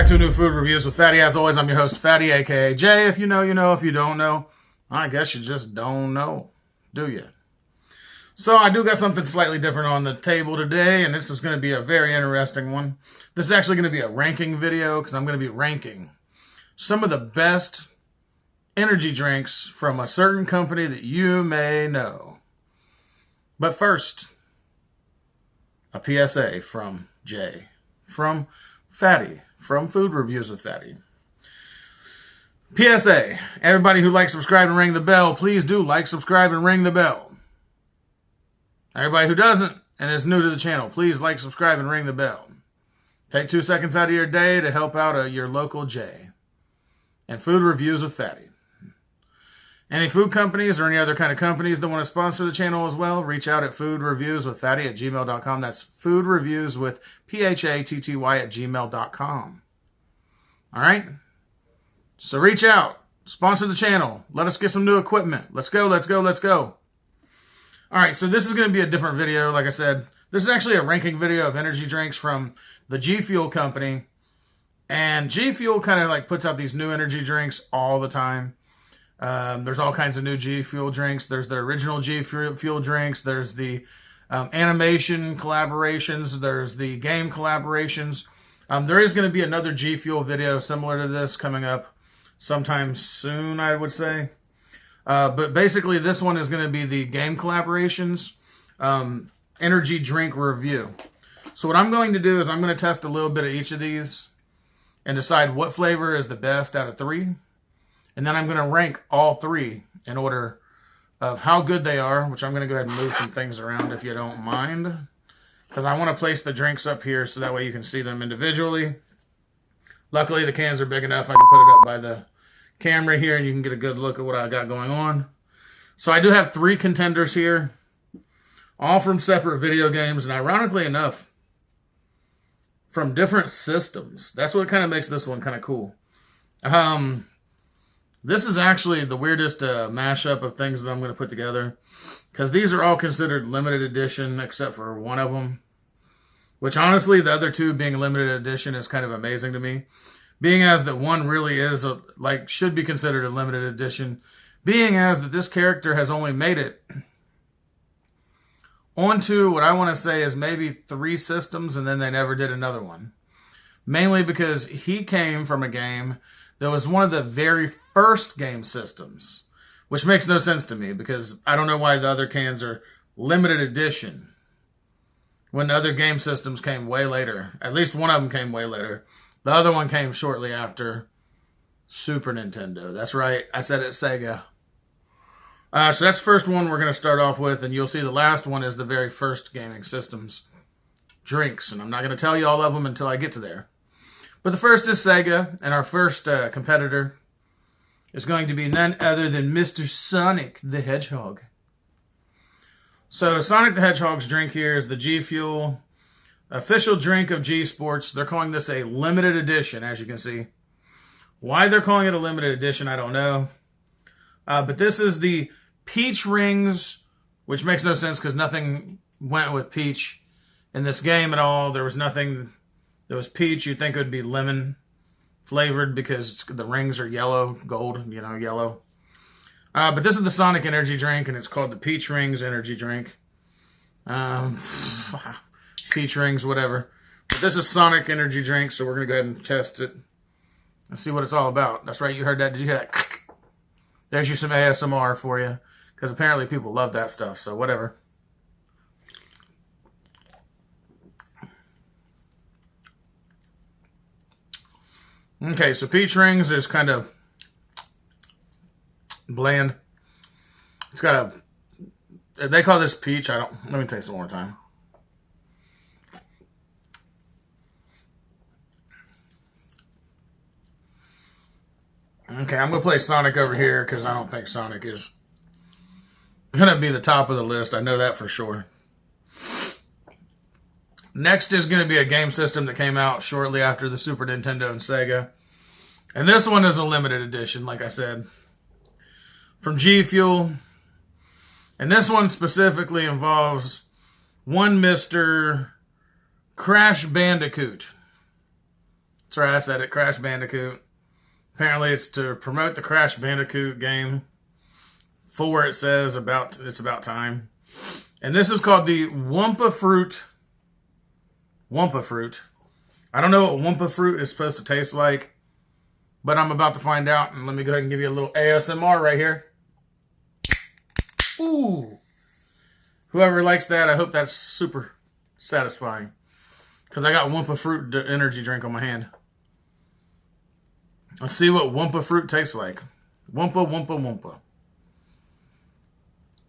back to a new food reviews with Fatty. As always, I'm your host, Fatty, aka Jay. If you know, you know. If you don't know, I guess you just don't know, do you? So I do got something slightly different on the table today, and this is going to be a very interesting one. This is actually going to be a ranking video because I'm going to be ranking some of the best energy drinks from a certain company that you may know. But first, a PSA from Jay, from Fatty, from Food Reviews with Fatty. PSA, everybody who likes, subscribe, and ring the bell, please do like, subscribe, and ring the bell. Everybody who doesn't and is new to the channel, please like, subscribe, and ring the bell. Take 2 seconds out of your day to help out your local Jay. And Food Reviews with Fatty. Any food companies or any other kind of companies that want to sponsor the channel as well, reach out at foodreviewswithfatty@gmail.com. That's foodreviewswithphatty@gmail.com. All right? So reach out. Sponsor the channel. Let us get some new equipment. Let's go, let's go, let's go. All right, so this is going to be a different video, like I said. This is actually a ranking video of energy drinks from the G Fuel company. And G Fuel kind of like puts out these new energy drinks all the time. There's all kinds of new G Fuel drinks. There's the original G Fuel drinks. There's the animation collaborations. There's the game collaborations. There is going to be another G Fuel video similar to this coming up sometime soon, I would say. But basically, this one is going to be the game collaborations energy drink review. So what I'm going to do is I'm going to test a little bit of each of these and decide what flavor is the best out of 3. And then I'm going to rank all 3 in order of how good they are, which I'm going to go ahead and move some things around if you don't mind. Because I want to place the drinks up here so that way you can see them individually. Luckily, the cans are big enough I can put it up by the camera here and you can get a good look at what I got going on. So I do have 3 contenders here, all from separate video games, and ironically enough, from different systems. That's what kind of makes this one kind of cool. This is actually the weirdest mashup of things that I'm going to put together, because these are all considered limited edition except for one of them, which honestly the other 2 being limited edition is kind of amazing to me, being as that one really is should be considered a limited edition, being as that this character has only made it onto what I want to say is maybe 3 systems, and then they never did another one, mainly because he came from a game that was one of the very first game systems, which makes no sense to me because I don't know why the other cans are limited edition when the other game systems came way later. At least one of them came way later. The other one came shortly after Super Nintendo. That's right, I said it, Sega. So that's the first one we're going to start off with, and you'll see the last one is the very first gaming systems drinks, and I'm not going to tell you all of them until I get to there. But the first is Sega, and our first competitor is going to be none other than Mr. Sonic the Hedgehog. So Sonic the Hedgehog's drink here is the G Fuel official drink of G Sports. They're calling this a limited edition, as you can see. Why they're calling it a limited edition, I don't know. But this is the Peach Rings, which makes no sense because nothing went with peach in this game at all. There was nothing that was peach. You'd think it would be lemon flavored because the rings are yellow, gold, yellow. But this is the Sonic energy drink, and it's called the Peach Rings energy drink. Peach Rings, whatever. But this is Sonic energy drink, so we're going to go ahead and test it and see what it's all about. That's right, you heard that. Did you hear that? There's you some ASMR for you, because apparently people love that stuff, so whatever. Okay, so Peach Rings is kind of bland. It's got they call this peach. Let me taste it one more time. Okay, I'm going to play Sonic over here because I don't think Sonic is going to be the top of the list. I know that for sure. Next is going to be a game system that came out shortly after the Super Nintendo and Sega. And this one is a limited edition, like I said, from G Fuel. And this one specifically involves one Mr. Crash Bandicoot. That's right, I said it. Crash Bandicoot. Apparently, it's to promote the Crash Bandicoot game. Full where it says it's about time. And this is called the Wumpa Fruit. Wumpa Fruit. I don't know what Wumpa Fruit is supposed to taste like, but I'm about to find out. And let me go ahead and give you a little ASMR right here. Ooh. Whoever likes that, I hope that's super satisfying. Because I got Wumpa Fruit energy drink on my hand. Let's see what Wumpa Fruit tastes like. Wumpa, Wumpa, Wumpa.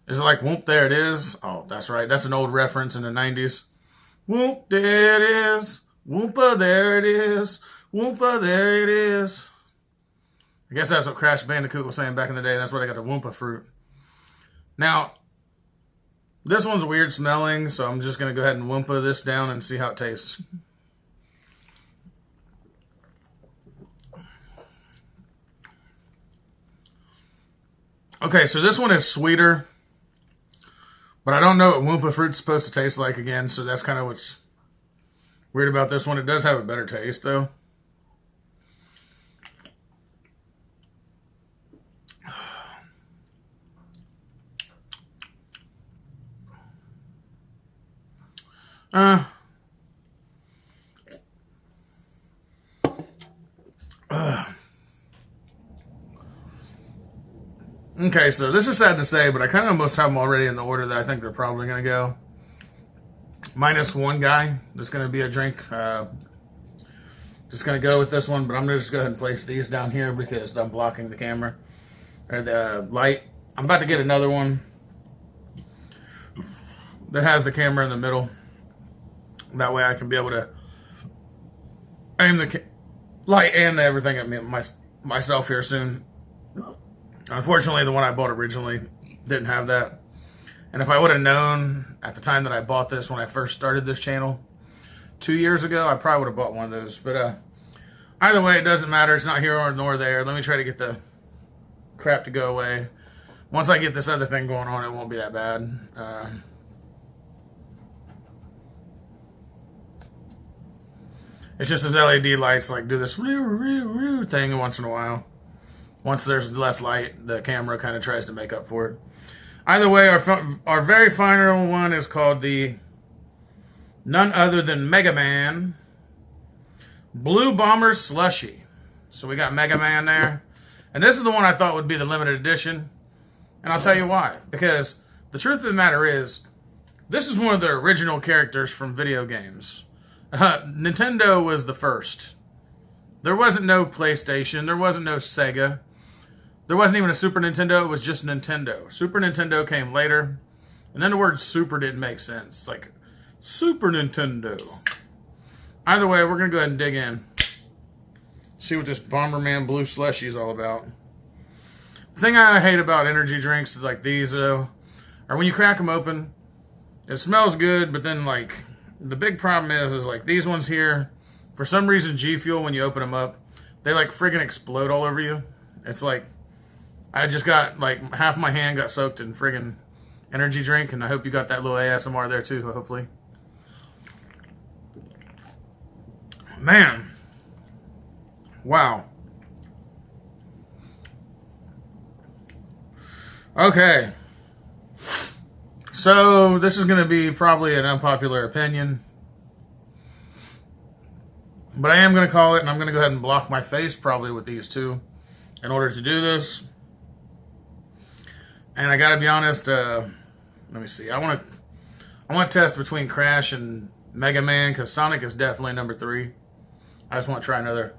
Is it like Whoop, there it is? Oh, that's right. That's an old reference in the 90s. Whoop, there it is. Whoompa, there it is. Whoompa, there it is. I guess that's what Crash Bandicoot was saying back in the day. That's why I got the Wumpa Fruit. Now, this one's weird smelling, so I'm just going to go ahead and Wumpa this down and see how it tastes. Okay, so this one is sweeter. But I don't know what Wumpa Fruit's supposed to taste like again, so that's kind of what's weird about this one. It does have a better taste, though. Okay, so this is sad to say, but I kind of almost have them already in the order that I think they're probably going to go. Minus one guy. That's going to be a drink. Just going to go with this one, but I'm going to just go ahead and place these down here because I'm blocking the camera. Or the light. I'm about to get another one that has the camera in the middle. That way I can be able to aim the light and everything at me, myself here soon. Unfortunately, the one I bought originally didn't have that. And if I would have known at the time that I bought this when I first started this channel 2 years ago, I probably would have bought one of those. But either way, it doesn't matter. It's not here nor there. Let me try to get the crap to go away. Once I get this other thing going on, it won't be that bad. It's just as LED lights like do this thing once in a while. Once there's less light, the camera kind of tries to make up for it. Either way, our very final one is called the none other than Mega Man Blue Bomber Slushy. So we got Mega Man there. And this is the one I thought would be the limited edition. And I'll tell you why. Because the truth of the matter is, this is one of the original characters from video games. Nintendo was the first. There wasn't no PlayStation. There wasn't no Sega. There wasn't even a Super Nintendo. It was just Nintendo. Super Nintendo came later. And then the word super didn't make sense. Like, Super Nintendo. Either way, we're going to go ahead and dig in. See what this Bomberman Blue Slushy is all about. The thing I hate about energy drinks like these, though, are when you crack them open, it smells good, but then, like, the big problem is like, these ones here, for some reason, G Fuel, when you open them up, they, like, friggin' explode all over you. It's like, I just got, like, half my hand got soaked in friggin' energy drink, and I hope you got that little ASMR there, too, hopefully. Man. Wow. Okay. So, this is going to be probably an unpopular opinion. But I am going to call it, and I'm going to go ahead and block my face probably with these two in order to do this. And I got to be honest, let me see. I want to test between Crash and Mega Man, because Sonic is definitely number 3. I just want to try another.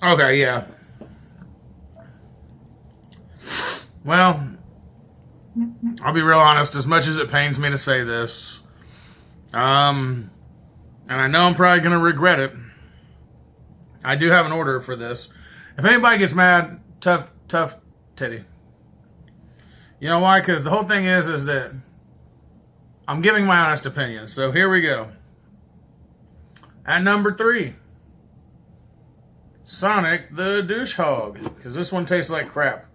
Okay, yeah. Well, I'll be real honest, as much as it pains me to say this, and I know I'm probably going to regret it, I do have an order for this. If anybody gets mad, tough titty. You know why? Because the whole thing is that I'm giving my honest opinion. So here we go. At number 3, Sonic the Douche Hog, because this one tastes like crap.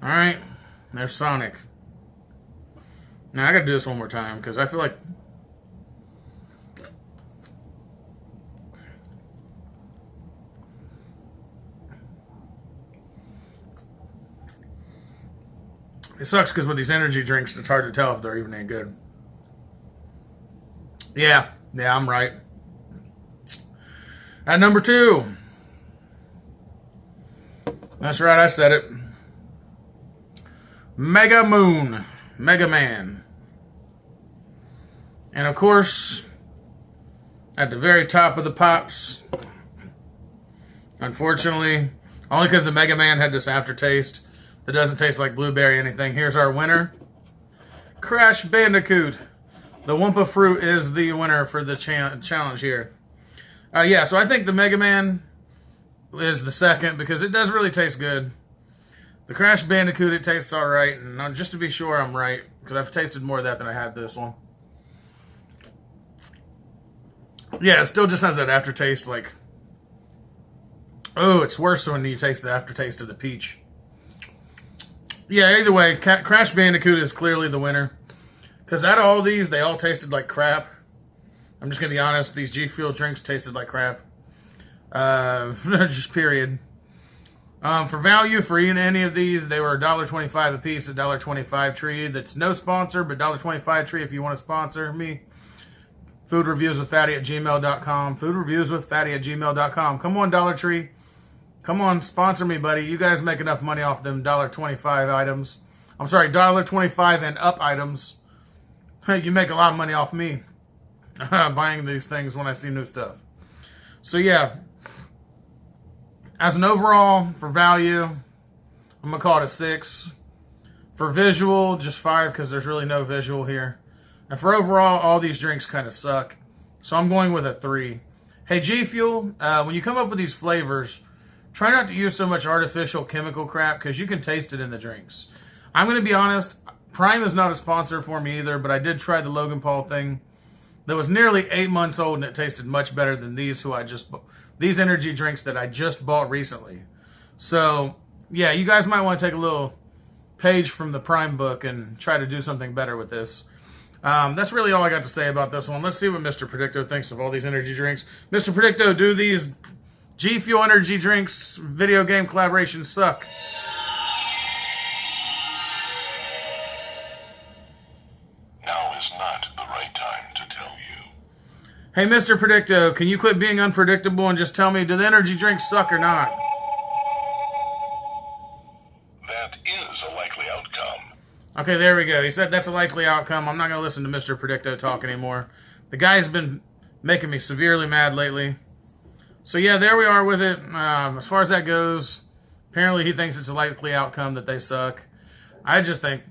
Alright, there's Sonic. Now I gotta do this one more time, because I feel like it sucks because with these energy drinks, it's hard to tell if they're even any good. Yeah, I'm right. At number 2. That's right, I said it. Mega Moon. Mega Man. And of course, at the very top of the pops, unfortunately, only because the Mega Man had this aftertaste that doesn't taste like blueberry or anything, here's our winner. Crash Bandicoot. The Wumpa Fruit is the winner for the challenge here. Yeah, so I think the Mega Man is the second because it does really taste good. The Crash Bandicoot, it tastes alright, and just to be sure I'm right, because I've tasted more of that than I had this one. Yeah, it still just has that aftertaste, like, oh, it's worse when you taste the aftertaste of the peach. Yeah, either way, Crash Bandicoot is clearly the winner. Because out of all these, they all tasted like crap. I'm just going to be honest, these G Fuel drinks tasted like crap. Just period. For value, for eating any of these, they were $1.25 a piece, $1.25 tree. That's no sponsor, but $1.25 tree if you want to sponsor me. Foodreviewswithfatty@gmail.com. Foodreviewswithfatty@gmail.com. Come on, Dollar Tree. Come on, sponsor me, buddy. You guys make enough money off them $1.25 items. I'm sorry, $1.25 and up items. You make a lot of money off me buying these things when I see new stuff. So yeah, as an overall, for value, I'm going to call it a 6. For visual, just 5 because there's really no visual here. And for overall, all these drinks kind of suck. So I'm going with a 3. Hey, G Fuel, when you come up with these flavors, try not to use so much artificial chemical crap because you can taste it in the drinks. I'm going to be honest, Prime is not a sponsor for me either, but I did try the Logan Paul thing. That was nearly 8 months old and it tasted much better than these these energy drinks that I just bought recently. So, yeah, you guys might want to take a little page from the Prime book and try to do something better with this. That's really all I got to say about this one. Let's see what Mr. Predicto thinks of all these energy drinks. Mr. Predicto, do these G Fuel energy drinks video game collaborations suck? Now is not the right time to tell you. Hey, Mr. Predicto, can you quit being unpredictable and just tell me, do the energy drinks suck or not? That is a likely outcome. Okay, there we go. He said that's a likely outcome. I'm not going to listen to Mr. Predicto talk anymore. The guy's been making me severely mad lately. So yeah, there we are with it. As far as that goes, apparently he thinks it's a likely outcome that they suck. I just think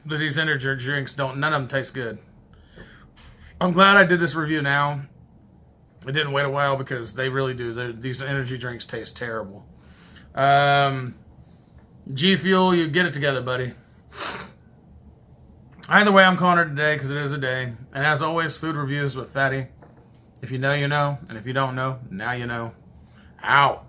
that these energy drinks none of them taste good. I'm glad I did this review now. I didn't wait a while because they really do. These energy drinks taste terrible. G Fuel, you get it together, buddy. Either way, I'm calling it a day because it is a day. And as always, food reviews with Fatty. If you know, you know. And if you don't know, now you know. Out.